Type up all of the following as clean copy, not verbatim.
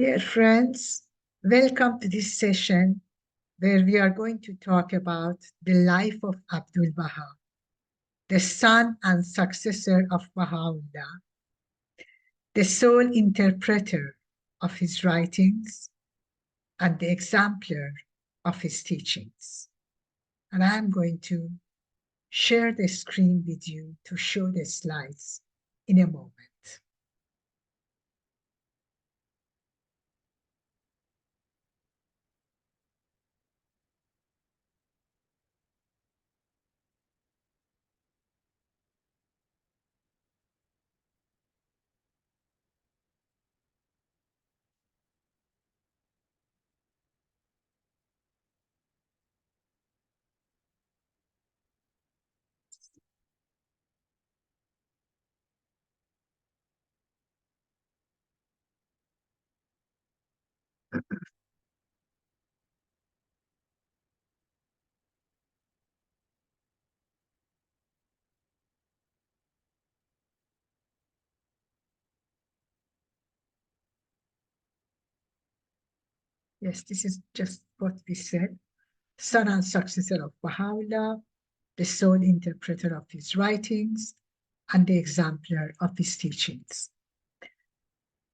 Dear friends, welcome to this session where we are going to talk about the life of Abdul-Baha, the son and successor of Baha'u'llah, the sole interpreter of his writings, and the exemplar of his teachings. And I'm going to share the screen with you to show the slides in a moment. Yes, this is just what we said. Son and successor of Baha'u'llah, the sole interpreter of his writings, and the exemplar of his teachings.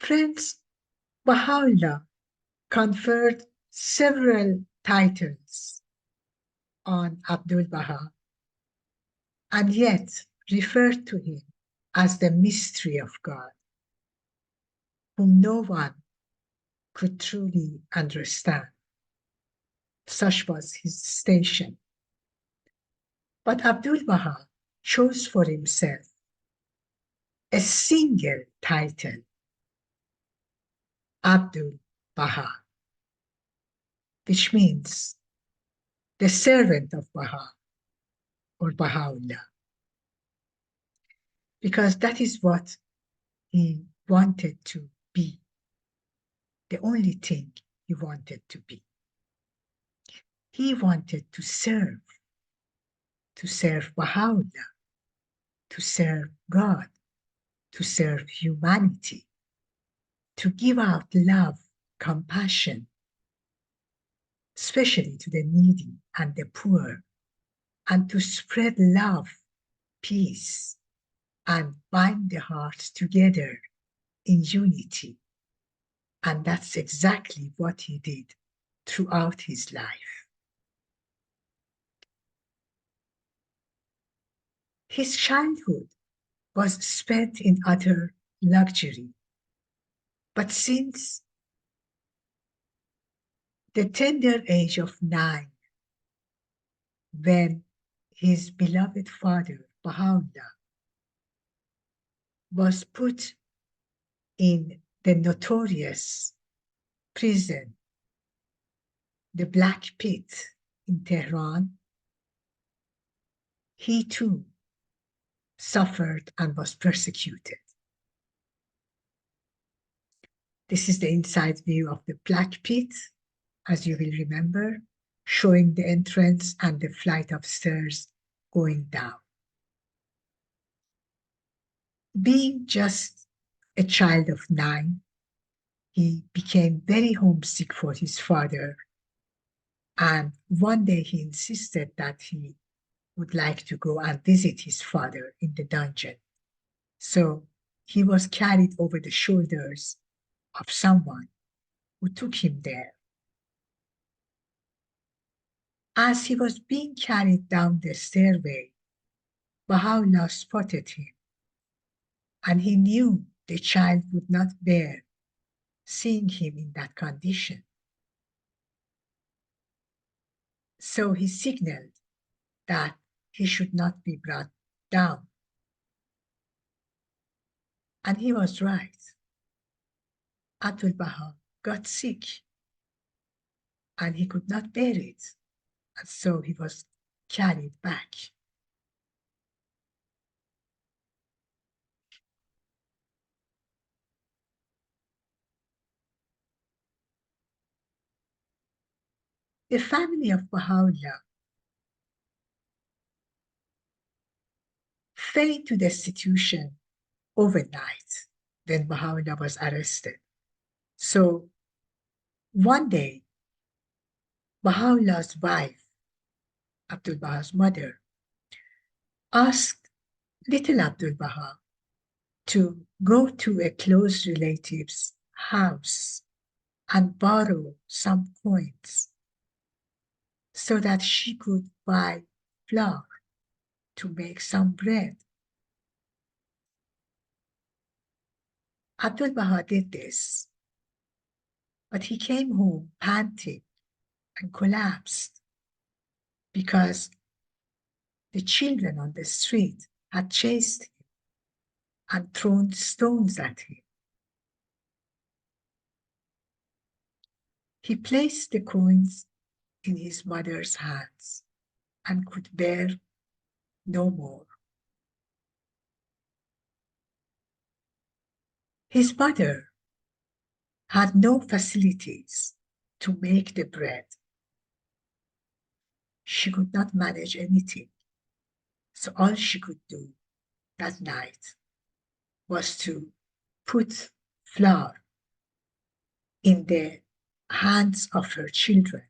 Friends, Baha'u'llah conferred several titles on Abdul-Baha and yet referred to him as the mystery of God, whom no one could truly understand. Such was his station. But Abdul-Baha chose for himself a single title, Abdul-Baha, which means the servant of Baha or Baha'u'llah, because that is what he wanted to be, the only thing he wanted to be. He wanted to serve Baha'u'llah, to serve God, to serve humanity, to give out love, compassion, especially to the needy and the poor, and to spread love, peace, and bind the hearts together in unity. And that's exactly what he did throughout his life. His childhood was spent in utter luxury. But since the tender age of 9, when his beloved father, Baha'u'llah, was put in the notorious prison, the Black Pit in Tehran, he too suffered and was persecuted. This is the inside view of the Black Pit, as you will remember, showing the entrance and the flight of stairs going down. Being just a child of 9, he became very homesick for his father, and one day he insisted that he would like to go and visit his father in the dungeon. So he was carried over the shoulders of someone who took him there. As he was being carried down the stairway, Baha'u'llah spotted him, and he knew the child would not bear seeing him in that condition. So he signaled that he should not be brought down. And he was right. Abdul-Baha got sick, and he could not bear it, and so he was carried back. The family of Baha'u'llah fell into destitution overnight when Baha'u'llah was arrested. So One day, Baha'u'llah's wife, Abdul-Baha's mother, asked little Abdul-Baha to go to a close relative's house and borrow some coins so that she could buy flour to make some bread. Abdul-Baha did this, but he came home panting and collapsed because the children on the street had chased him and thrown stones at him. He placed the coins in his mother's hands and could bear no more. His mother had no facilities to make the bread. She could not manage anything, so all she could do that night was to put flour in the hands of her children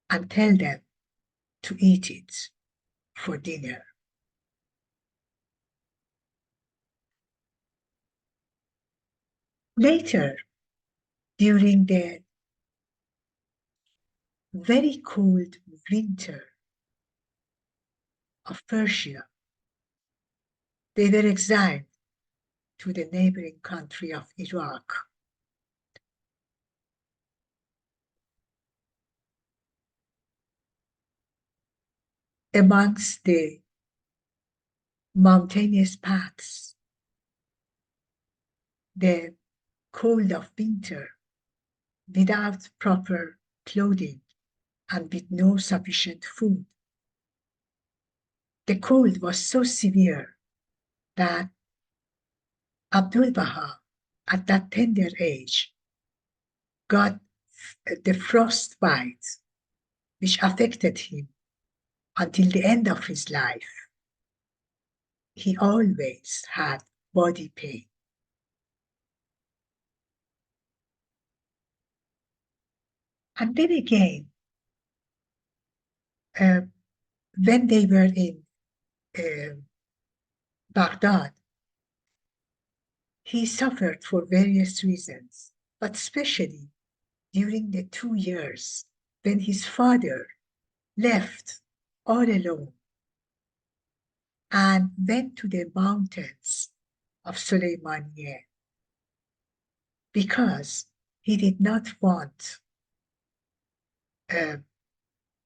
and tell them to eat it for dinner. Later, during the very cold winter of Persia, they were exiled to the neighboring country of Iraq. Amongst the mountainous paths, the cold of winter, without proper clothing and with no sufficient food. The cold was so severe that Abdul-Baha, at that tender age, got the frostbite, which affected him until the end of his life. He always had body pain. And then again, when they were in Baghdad, he suffered for various reasons, but especially during the 2 years when his father left all alone and went to the mountains of Sulaymaniyah because he did not want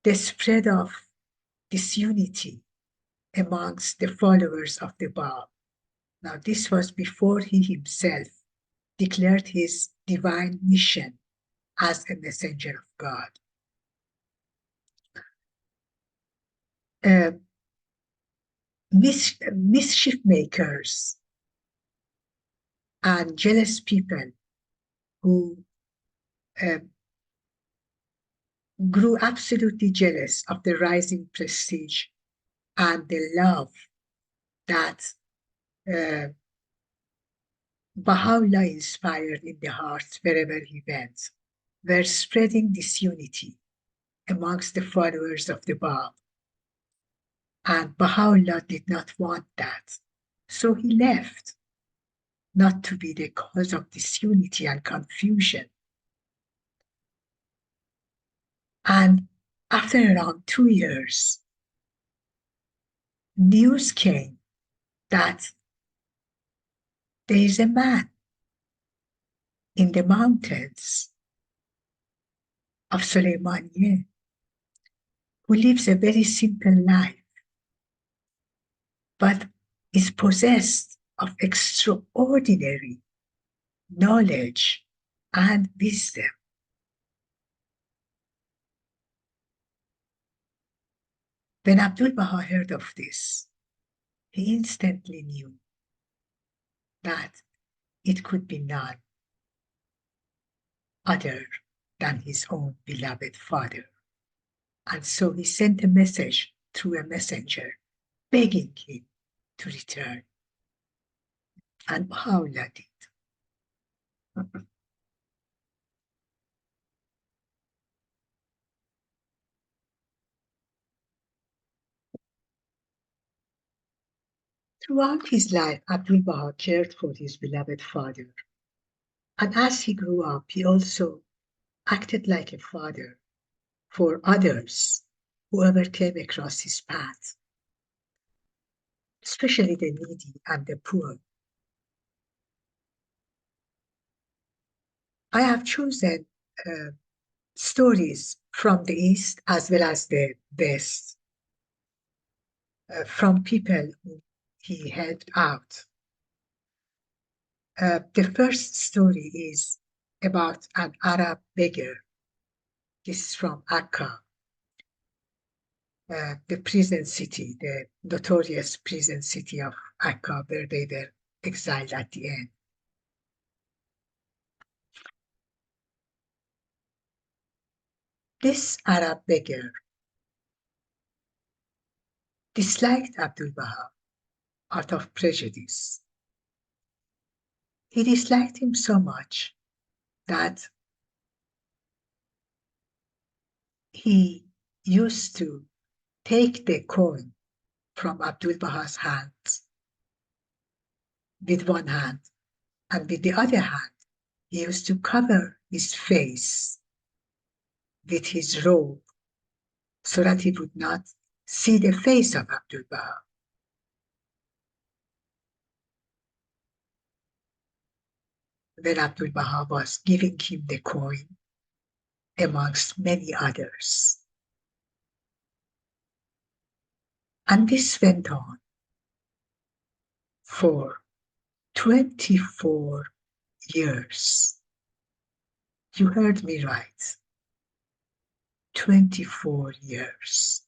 the spread of disunity amongst the followers of the Bab. Now, this was before he himself declared his divine mission as a messenger of God. Mischief makers and jealous people who grew absolutely jealous of the rising prestige and the love that Baha'u'llah inspired in the hearts wherever he went, were spreading disunity amongst the followers of the Bab. And Baha'u'llah did not want that. So he left, not to be the cause of disunity and confusion. And after around 2 years, news came that there is a man in the mountains of Sulaymaniyah who lives a very simple life, but is possessed of extraordinary knowledge and wisdom. When Abdul-Baha heard of this, he instantly knew that it could be none other than his own beloved father. And so he sent a message through a messenger, begging him to return. And Baha'u'llah did. Throughout his life, Abdul-Baha cared for his beloved father. And as he grew up, he also acted like a father for others, whoever came across his path, especially the needy and the poor. I have chosen uh, stories from the East as well as the West, from people who he helped out. The first story is about an Arab beggar. This is from Akka, the prison city, the notorious prison city of Akka, where they were exiled at the end. This Arab beggar disliked Abdul-Baha out of prejudice. He disliked him so much that he used to take the coin from Abdul-Baha's hands with one hand, and with the other hand, he used to cover his face with his robe so that he would not see the face of Abdul-Baha. When Abdul-Baha was giving him the coin, amongst many others. And this went on for 24 years. You heard me right. 24 years.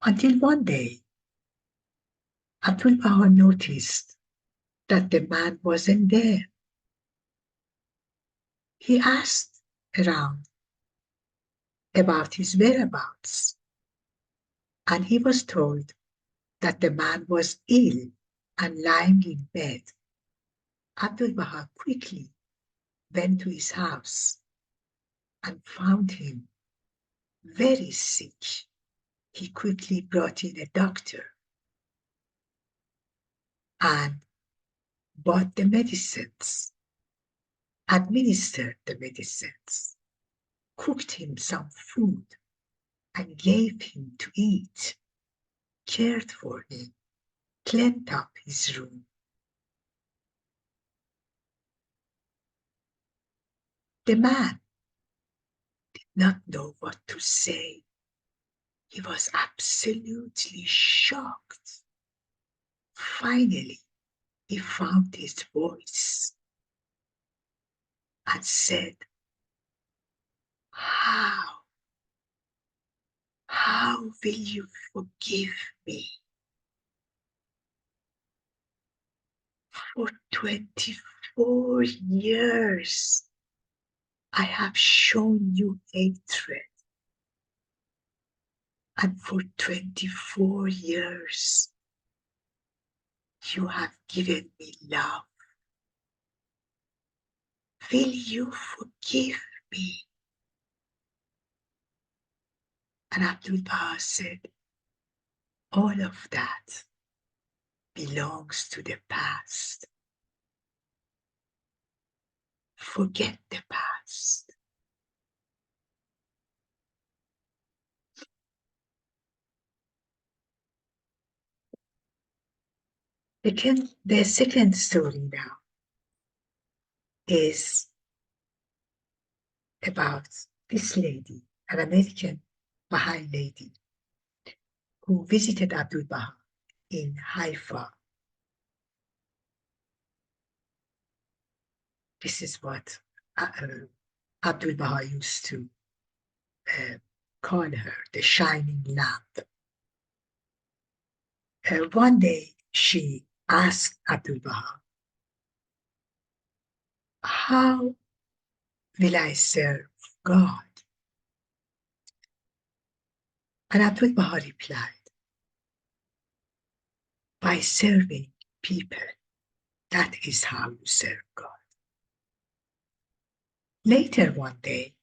Until one day, Abdul-Baha noticed that the man wasn't there. He asked around about his whereabouts, and he was told that the man was ill and lying in bed. Abdul-Baha quickly went to his house and found him very sick. He quickly brought in a doctor and bought the medicines, administered the medicines, cooked him some food, and gave him to eat, cared for him, cleaned up his room. The man did not know what to say. He was absolutely shocked. Finally, he found his voice and said, How will you forgive me? For 24 years, I have shown you hatred. And for 24 years, you have given me love. Will you forgive me? And Abdul-Baha said, all of that belongs to the past. Forget the past. The second story now is about this lady, an American Baha'i lady, who visited Abdul-Baha in Haifa. This is what Abdul-Baha used to call her, the shining lamp. One day she asked Abdul-Baha, how will I serve God? And Abdul-Baha replied, by serving people. That is how you serve God. Later one day,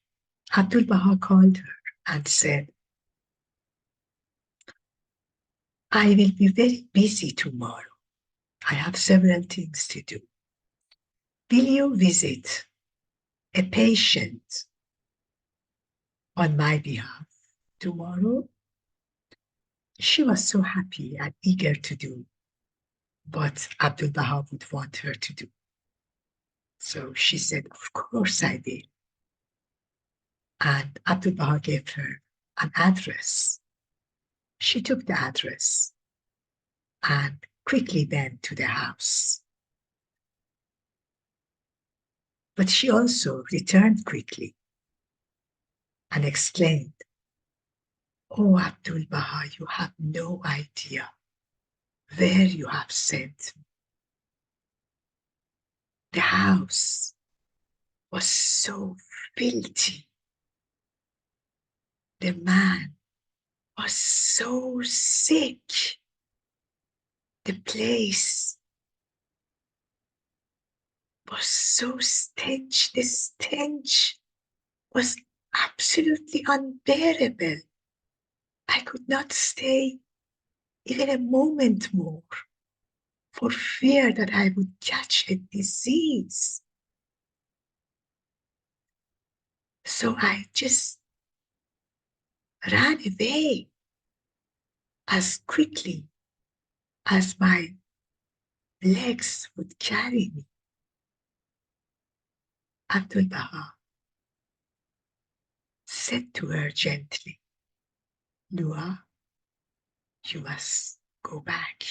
Abdul-Baha called her and said, I will be very busy tomorrow. I have several things to do. Will you visit a patient on my behalf tomorrow? She was so happy and eager to do what Abdul-Baha would want her to do. So she said, of course I will. And Abdul-Baha gave her an address. She took the address and quickly went to the house. But she also returned quickly and exclaimed, "Oh, Abdul-Baha, you have no idea where you have sent me. The house was so filthy. The man was so sick. The place was so stench. The stench was absolutely unbearable. I could not stay even a moment more for fear that I would catch a disease. So I just ran away as quickly as my legs would carry me." Abdul-Baha said to her gently, "Lua, you must go back.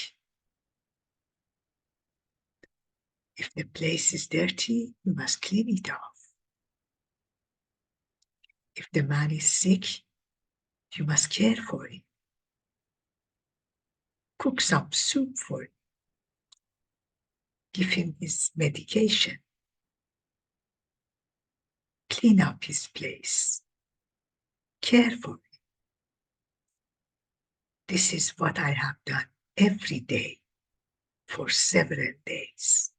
If the place is dirty, you must clean it off. If the man is sick, you must care for him. Cook some soup for him. Give him his medication. Clean up his place. Care for him. This is what I have done every day for several days.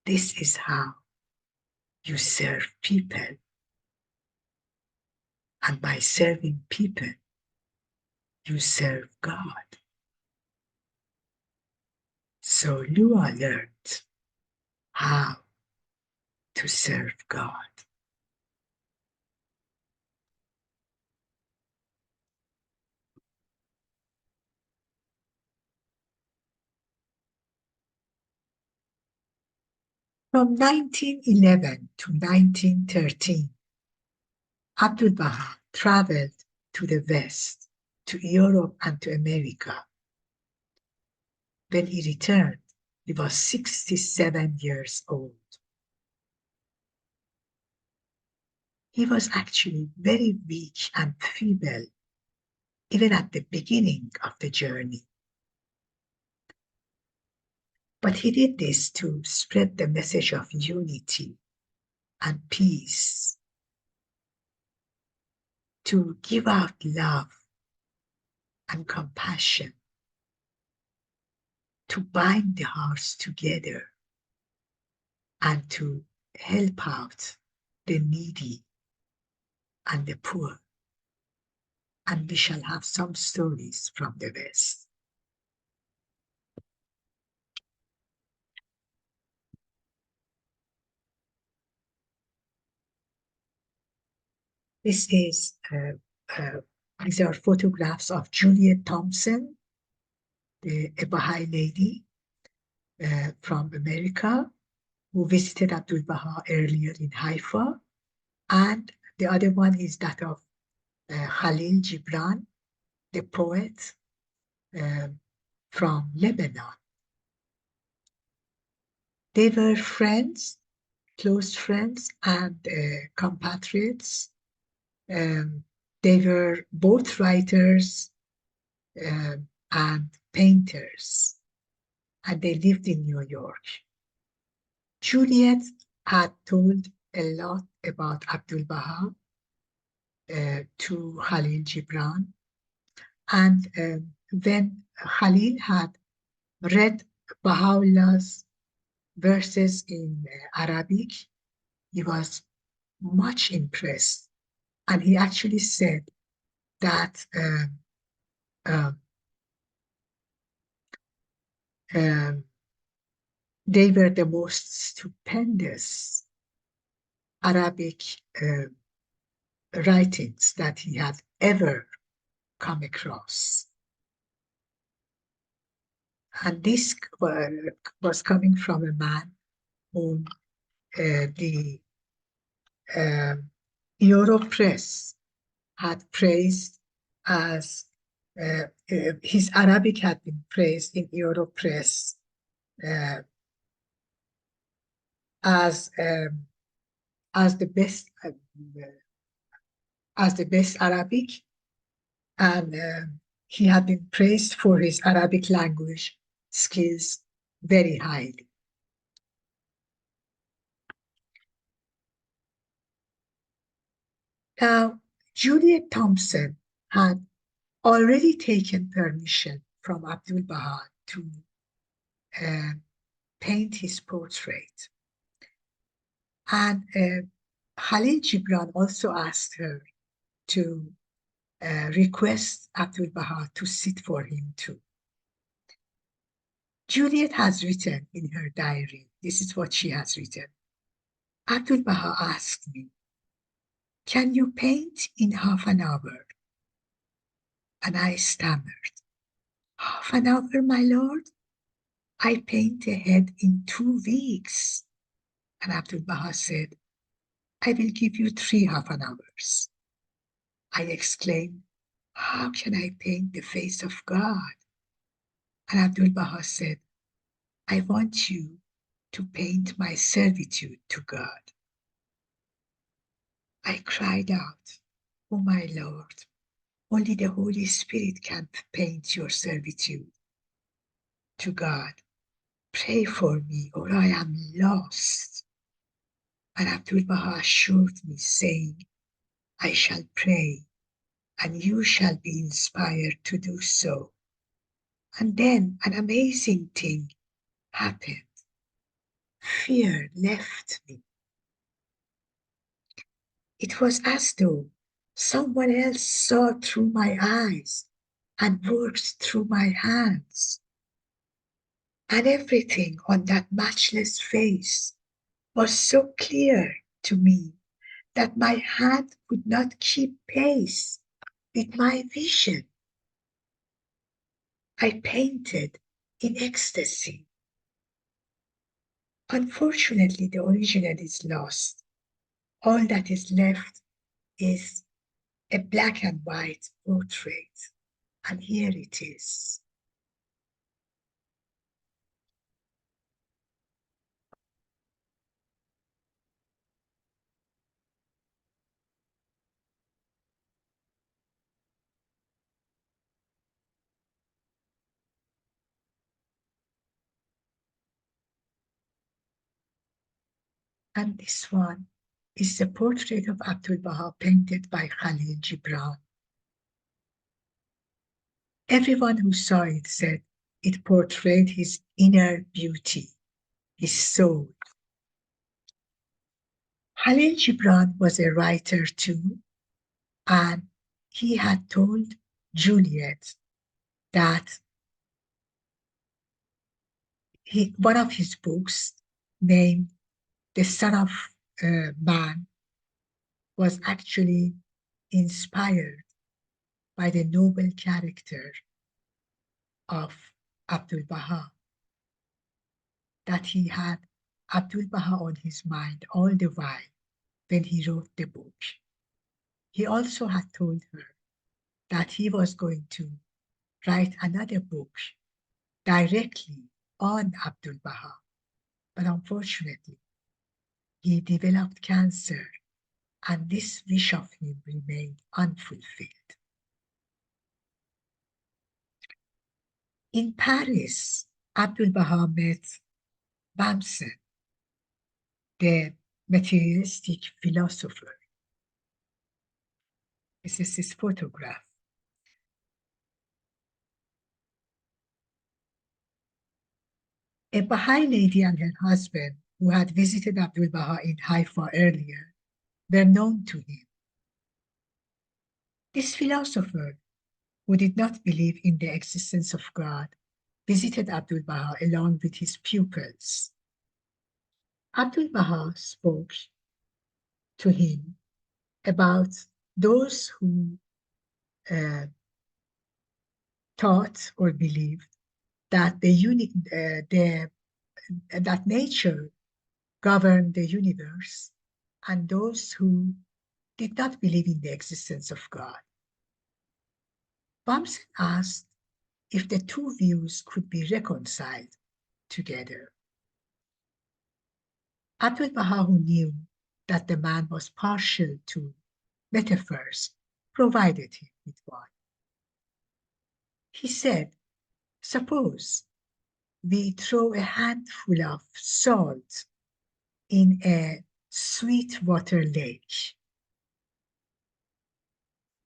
This is how you serve people. And by serving people, you serve God." So Lua learned how to serve God. From 1911 to 1913, Abdul-Baha traveled to the West, to Europe and to America. When he returned, he was 67 years old. He was actually very weak and feeble, even at the beginning of the journey. But he did this to spread the message of unity and peace, to give out love and compassion, to bind the hearts together, and to help out the needy and the poor. And we shall have some stories from the West. This is these are photographs of Juliet Thompson, a Baha'i lady from America, who visited Abdul-Baha earlier in Haifa. And the other one is that of Khalil Gibran, the poet from Lebanon. They were friends, close friends, and compatriots. They were both writers and painters, and they lived in New York. Juliet had told a lot about Abdul-Baha to Khalil Gibran, and when Khalil had read Baha'u'llah's verses in Arabic, he was much impressed, and he actually said that Um, they were the most stupendous Arabic writings that he had ever come across. And this was coming from a man whom the Euro press had praised as his Arabic had been praised in Euro press uh, as um, as the best Arabic, and he had been praised for his Arabic language skills very highly. Now, Juliet Thompson had already taken permission from Abdul-Baha to uh, paint his portrait. And Khalil Gibran also asked her to request Abdul-Baha to sit for him too. Juliet has written in her diary, this is what she has written. Abdul-Baha asked me, "Can you paint in half an hour?" And I stammered, "Half an hour, my lord? I paint a head in 2 weeks." And Abdul-Baha said, "I will give you 3 half-an-hours." I exclaimed, "How can I paint the face of God?" And Abdul-Baha said, "I want you to paint my servitude to God." I cried out, "Oh my Lord, only the Holy Spirit can paint your servitude to God. Pray for me, or I am lost." And Abdul-Baha assured me, saying, "I shall pray, and you shall be inspired to do so." And then an amazing thing happened. Fear left me. It was as though someone else saw through my eyes and worked through my hands. And everything on that matchless face was so clear to me that my hand could not keep pace with my vision. I painted in ecstasy. Unfortunately, the original is lost. All that is left is a black and white portrait. And here it is. And this one is the portrait of Abdul-Baha painted by Khalil Gibran. Everyone who saw it said it portrayed his inner beauty, his soul. Khalil Gibran was a writer too, and he had told Juliet that one of his books, named The Son of Man, was actually inspired by the noble character of Abdul-Baha, that he had Abdul-Baha on his mind all the while when he wrote the book. He also had told her that he was going to write another book directly on Abdul-Baha, but unfortunately, he developed cancer, and this wish of him remained unfulfilled. In Paris, Abdul-Baha met Bamsen, the materialistic philosopher. This is his photograph. A Baha'i lady and her husband, who had visited Abdul-Baha in Haifa earlier, were known to him. This philosopher, who did not believe in the existence of God, visited Abdul-Baha along with his pupils. Abdul-Baha spoke to him about those who thought or believed that that nature governed the universe, and those who did not believe in the existence of God. Bamsen asked if the two views could be reconciled together. Abdul-Baha, who knew that the man was partial to metaphors, provided him with one. He said, suppose we throw a handful of salt in a sweet water lake.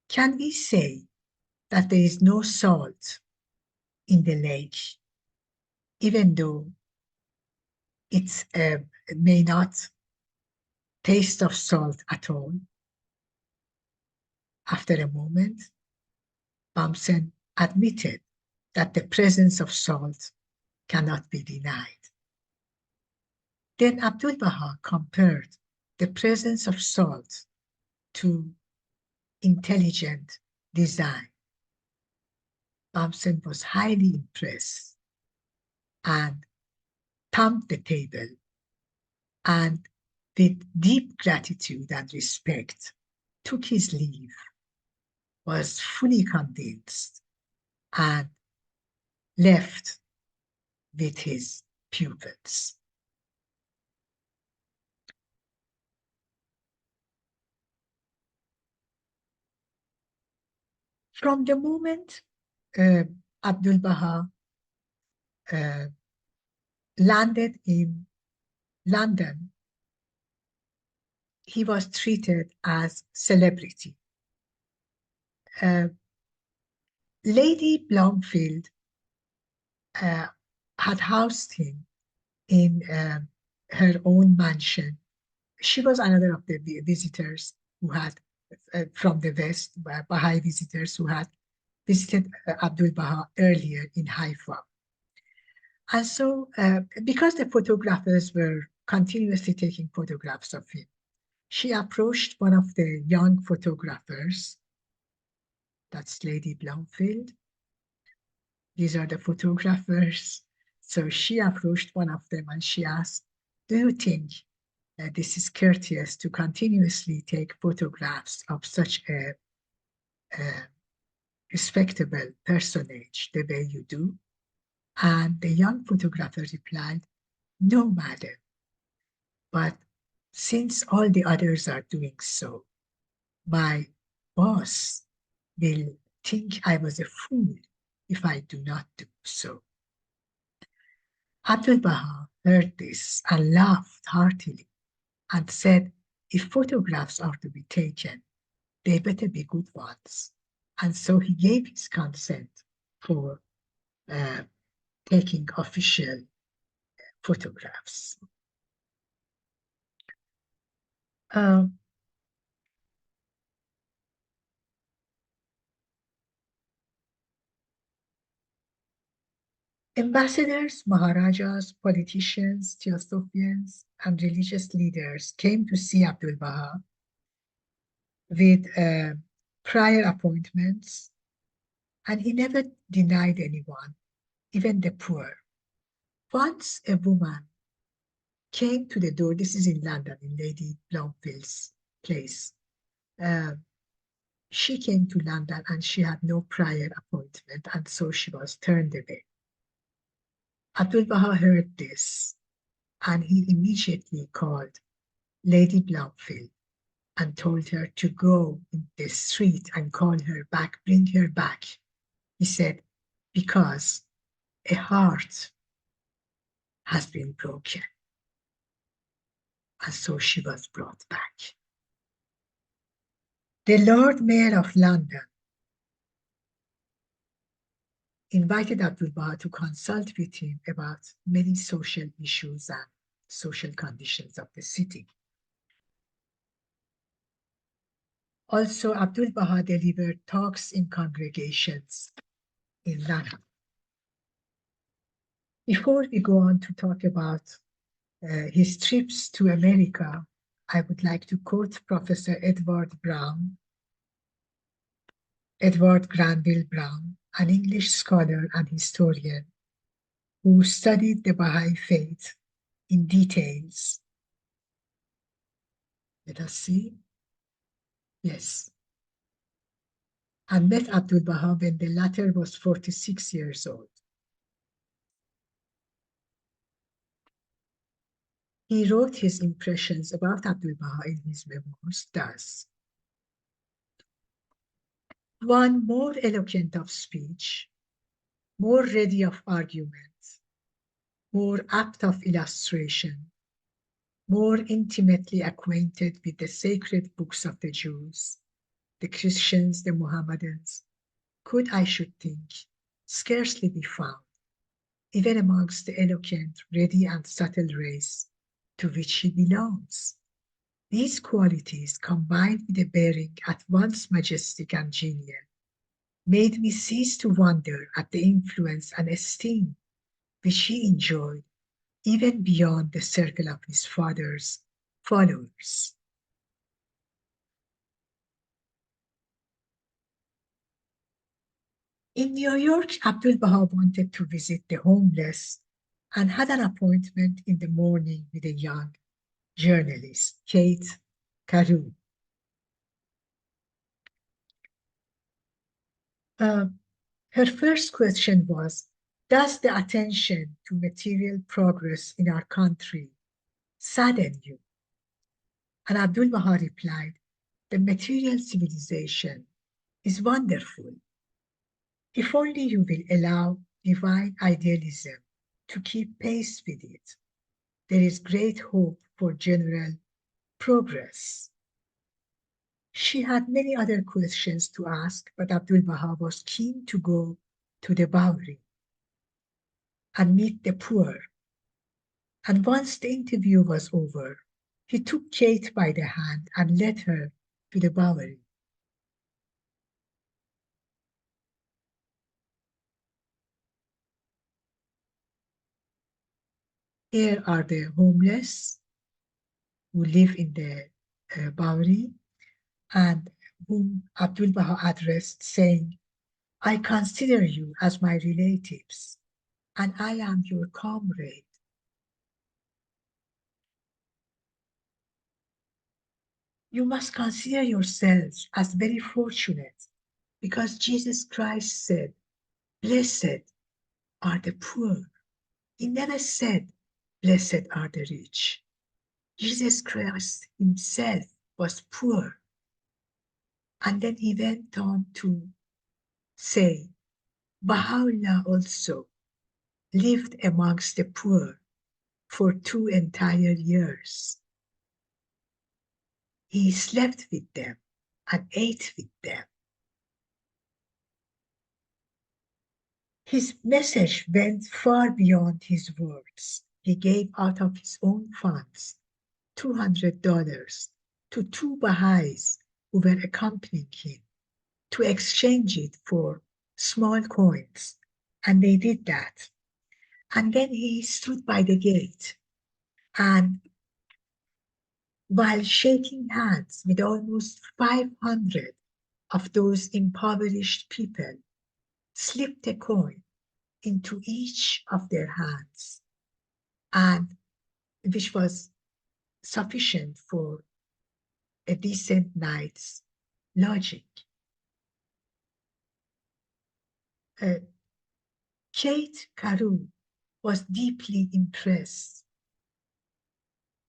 Can we say that there is no salt in the lake, even though it may not taste of salt at all? After a moment, Bamsen admitted that the presence of salt cannot be denied. Then Abdul-Baha compared the presence of salt to intelligent design. Bamsen was highly impressed and thumped the table, and with deep gratitude and respect took his leave, was fully convinced, and left with his pupils. From the moment Abdul-Baha landed in London, he was treated as celebrity. Lady Blomfield had housed him in her own mansion. She was another of the visitors who had, from the West, Baha'i visitors who had visited Abdul-Baha earlier in Haifa. And so, because the photographers were continuously taking photographs of him, she approached one of the young photographers. That's Lady Blomfield. These are the photographers. So she approached one of them and she asked, do you think this is courteous to continuously take photographs of such a respectable personage the way you do? And the young photographer replied, no, madam, but since all the others are doing so, my boss will think I was a fool if I do not do so. Abdul-Baha heard this and laughed heartily and said, if photographs are to be taken, they better be good ones. And so he gave his consent for taking official photographs. Ambassadors, Maharajas, politicians, Theosophians, and religious leaders came to see Abdul-Baha with prior appointments, and he never denied anyone, even the poor. Once a woman came to the door, this is in London, in Lady Blomfield's place. She came to London and she had no prior appointment, and so she was turned away. Abdul-Baha heard this, and he immediately called Lady Blomfield and told her to go in the street and call her back, bring her back. He said, because a heart has been broken. And so she was brought back. The Lord Mayor of London invited Abdul-Baha to consult with him about many social issues and social conditions of the city. Also, Abdul-Baha delivered talks in congregations in London. Before we go on to talk about his trips to America, I would like to quote Professor Edward Granville Brown, an English scholar and historian who studied the Baha'i faith in details. Let us see. Yes. And met Abdul-Baha when the latter was 46 years old. He wrote his impressions about Abdul-Baha in his memoirs thus: one more eloquent of speech, more ready of argument, more apt of illustration, more intimately acquainted with the sacred books of the Jews, the Christians, the Mohammedans, could, I should think, scarcely be found, even amongst the eloquent, ready, and subtle race to which he belongs. These qualities, combined with a bearing at once majestic and genial, made me cease to wonder at the influence and esteem which he enjoyed even beyond the circle of his father's followers. In New York, Abdul-Baha wanted to visit the homeless and had an appointment in the morning with a young journalist, Kate Carew. Her first question was, does the attention to material progress in our country sadden you? And Abdul-Baha replied, the material civilization is wonderful. If only you will allow divine idealism to keep pace with it, there is great hope for general progress. She had many other questions to ask, but Abdul-Baha was keen to go to the Bowery and meet the poor. And once the interview was over, he took Kate by the hand and led her to the Bowery. Here are the homeless who live in the Bowery and whom Abdul-Baha addressed, saying, I consider you as my relatives, and I am your comrade. You must consider yourselves as very fortunate, because Jesus Christ said, blessed are the poor. He never said, blessed are the rich. Jesus Christ himself was poor. And then he went on to say, Baha'u'llah also lived amongst the poor for 2 entire years. He slept with them and ate with them. His message went far beyond his words. He gave out of his own funds $200 to 2 Baha'is who were accompanying him to exchange it for small coins. And they did that. And then he stood by the gate and while shaking hands with almost 500 of those impoverished people, slipped a coin into each of their hands, and which was sufficient for a decent night's lodging. Kate Carew was deeply impressed.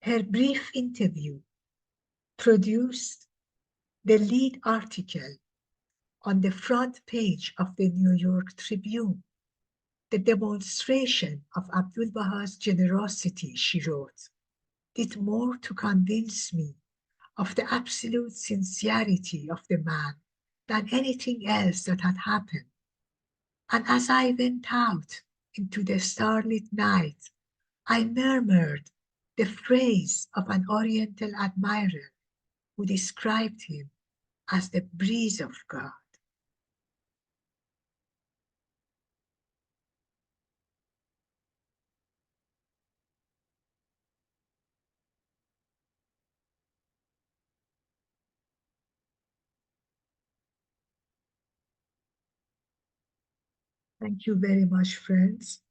Her brief interview produced the lead article on the front page of the New York Tribune. The demonstration of Abdul-Baha's generosity, she wrote, did more to convince me of the absolute sincerity of the man than anything else that had happened. And as I went out into the starlit night, I murmured the phrase of an Oriental admirer who described him as the breeze of God. Thank you very much, friends.